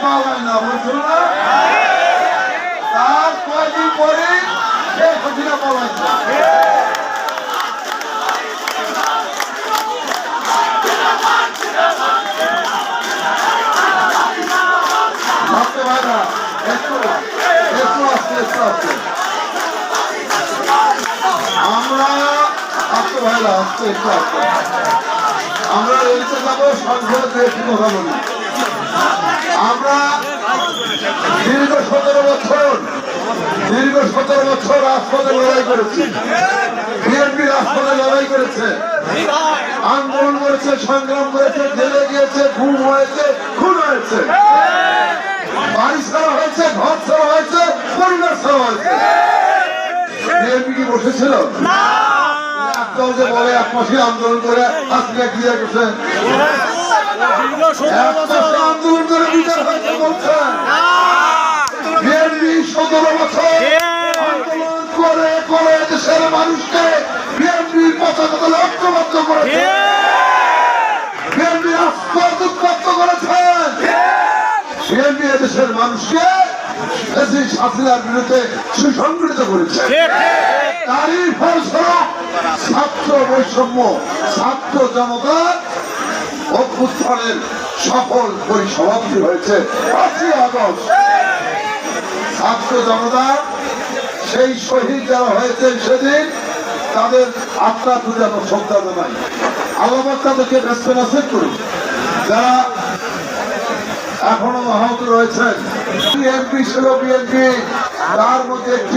পালায় না, বুঝল না? তার কয়দিন পরে শেখ হাসিনা পালাইছে। ভাবতে পারে না, একটু একটু আসতে আমরা আসতে পারে না, একটু আসতে আমরা এসে যাবো সংসদে একটু কথা বলি। আমরা দীর্ঘ 17 বছর রাজপথে লড়াই করেছি। বিএনপি রাজপথে লড়াই করেছে, আন্দোলন করেছে, সংগ্রাম করেছে, জেলে গিয়েছে, খুন হয়েছে, বাড়ি ছাড়া হয়েছে, ঘর ছাড়া হয়েছে, পরিবার ছাড়া হয়েছে। বিএনপি কি বসেছিল? একটাও যে বলে 1 মাসে আন্দোলন করে আজকে ক্রিয়া করছে, আন্দোলন করে বিচার হয়েছে বলছেন। বিএনপি 17 বছর আন্দোলন করে করে দেশের মানুষকে বিএনপি পতাকা ঐক্যবদ্ধ করেছে, বিএনপি রাজপথ উত্তপ্ত করেছেন, বিএনপি দেশের মানুষকে হাসিনার বিরুদ্ধে সুসংগঠিত করেছে। তারই ফলস্বরূপ ছাত্র বৈষম্য, ছাত্র জনতা অভ্যুত্থানের সফল পরিসমাপ্তি হয়েছে 5ই আগস্ট। ছাত্র জনতা সেই শহীদ যারা হয়েছেন সেদিন তাদের আত্মার প্রতি আমরা শ্রদ্ধা জানাই। আল্লাহ তাদেরকে ব্যস্ত নাসিব করুন। যারা এখনো আহত রয়েছেন, বিএনপি ছিল বিএনপি, তার মধ্যে একটি